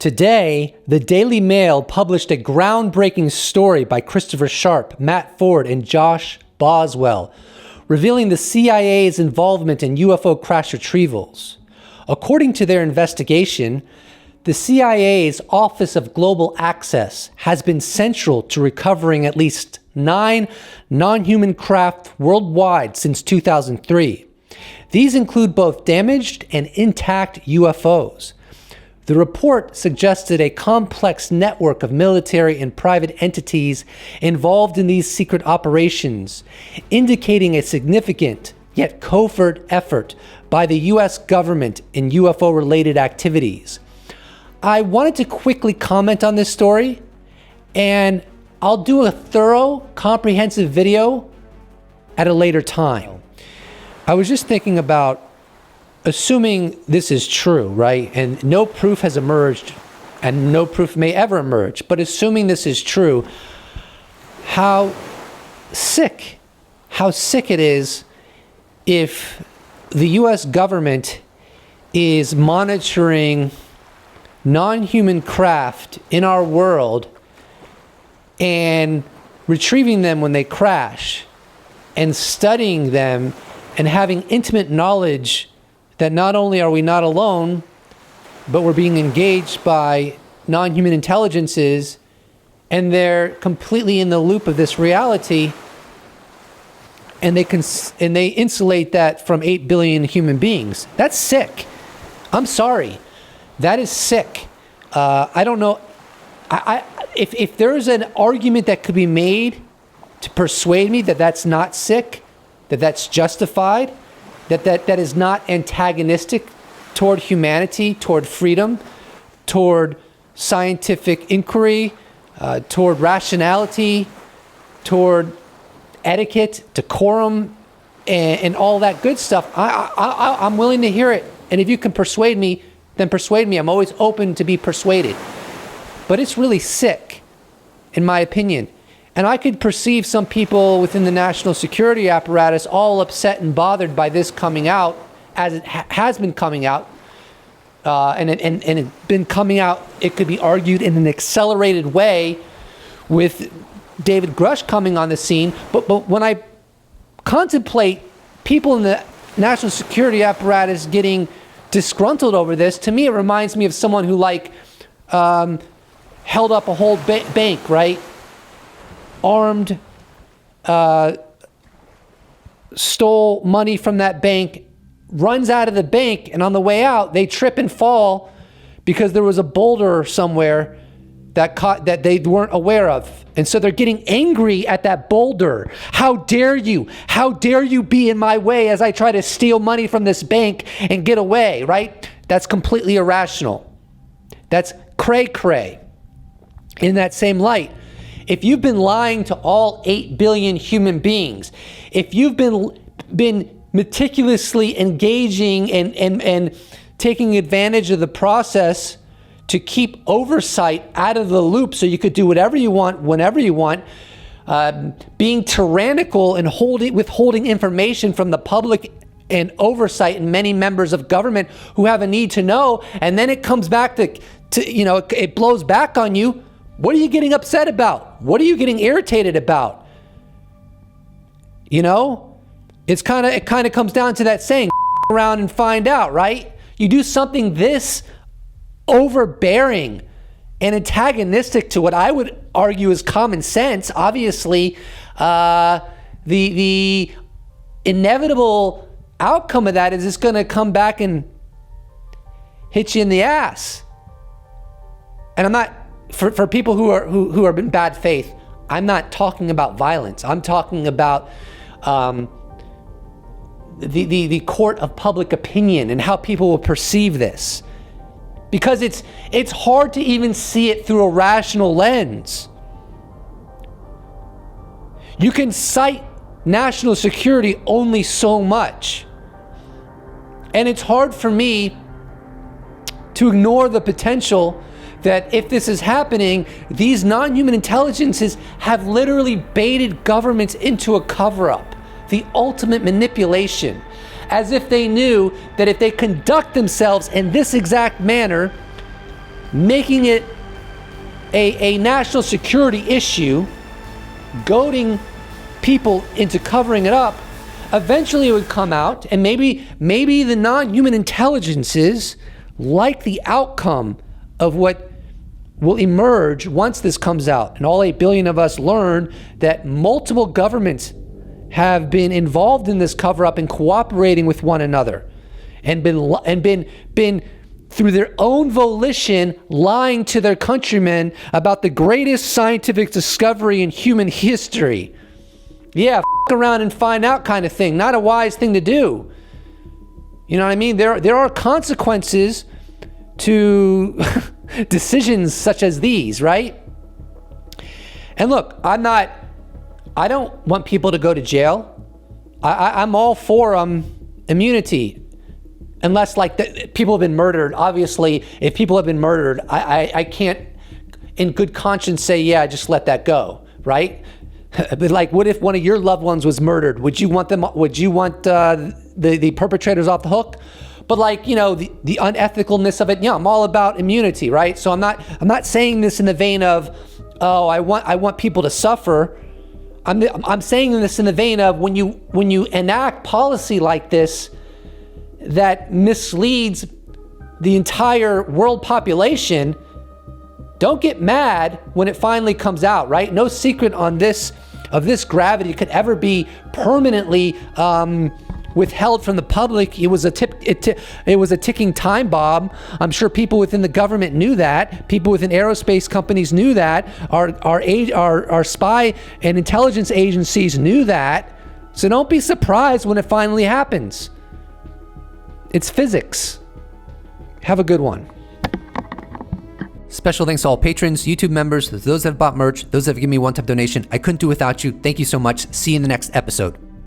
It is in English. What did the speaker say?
Today, the Daily Mail published a groundbreaking story by Christopher Sharp, Matt Ford, and Josh Boswell, revealing the CIA's involvement in UFO crash retrievals. According to their investigation, the CIA's Office of Global Access has been central to recovering at least 9 non-human craft worldwide since 2003. These include both damaged and intact UFOs. The report suggested a complex network of military and private entities involved in these secret operations, indicating a significant yet covert effort by the U.S. government in UFO-related activities. I wanted to quickly comment on this story, and I'll do a thorough, comprehensive video at a later time. I was just thinking about, assuming this is true, right? And no proof has emerged, and no proof may ever emerge, but assuming this is true, how sick it is if the US government is monitoring non-human craft in our world and retrieving them when they crash and studying them and having intimate knowledge that not only are we not alone, but we're being engaged by non-human intelligences, and they're completely in the loop of this reality, and they insulate that from 8 billion human beings. That's sick. I'm sorry. That is sick. I don't know. If there's an argument that could be made to persuade me that that's not sick, that that's justified, that is not antagonistic toward humanity, toward freedom, toward scientific inquiry, toward rationality, toward etiquette, decorum, and all that good stuff, I'm willing to hear it. And if you can persuade me, then persuade me. I'm always open to be persuaded. But it's really sick, in my opinion. And I could perceive some people within the national security apparatus all upset and bothered by this coming out, as it has been coming out, and it's been coming out, it could be argued, in an accelerated way with David Grush coming on the scene. But when I contemplate people in the national security apparatus getting disgruntled over this, to me it reminds me of someone who held up a whole bank, right? Armed, stole money from that bank, runs out of the bank, and on the way out, they trip and fall because there was a boulder somewhere that they weren't aware of. And so they're getting angry at that boulder. How dare you? How dare you be in my way as I try to steal money from this bank and get away, right? That's completely irrational. That's cray-cray. In that same light, if you've been lying to all 8 billion human beings, if you've been meticulously engaging and taking advantage of the process to keep oversight out of the loop so you could do whatever you want, whenever you want, being tyrannical and withholding information from the public and oversight and many members of government who have a need to know, and then it comes back to it blows back on you. What are you getting upset about? What are you getting irritated about? You know, it kind of comes down to that saying, around and find out, right? You do something this overbearing and antagonistic to what I would argue is common sense. Obviously, the inevitable outcome of that is it's going to come back and hit you in the ass. And I'm not, for people who are in bad faith, I'm not talking about violence. I'm talking about the court of public opinion and how people will perceive this. Because it's hard to even see it through a rational lens. You can cite national security only so much. And it's hard for me to ignore the potential that if this is happening, these non-human intelligences have literally baited governments into a cover-up, the ultimate manipulation, as if they knew that if they conduct themselves in this exact manner, making it a national security issue, goading people into covering it up, eventually it would come out, and maybe the non-human intelligences like the outcome of what will emerge once this comes out, and all 8 billion of us learn that multiple governments have been involved in this cover-up and cooperating with one another, and been through their own volition lying to their countrymen about the greatest scientific discovery in human history. Yeah, f*** around and find out kind of thing. Not a wise thing to do. You know what I mean? There are consequences to decisions such as these, right? And look, I don't want people to go to jail. I'm all for immunity. Unless people have been murdered. Obviously, if people have been murdered, I can't in good conscience say, yeah, just let that go, right? But like, what if one of your loved ones was murdered? Would you want the perpetrators off the hook? But like, you know, the unethicalness of it, yeah, I'm all about immunity, right? So I'm not saying this in the vein of, oh, I want people to suffer. I'm saying this in the vein of when you enact policy like this that misleads the entire world population, don't get mad when it finally comes out, right? No secret of this gravity could ever be permanently withheld from the public. It was a ticking time bomb. I'm sure people within the government knew that. People within aerospace companies knew that. Our spy and intelligence agencies knew that. So don't be surprised when it finally happens. It's physics. Have a good one. Special thanks to all patrons, YouTube members, those that have bought merch, those that have given me one-time donation. I couldn't do without you. Thank you so much. See you in the next episode.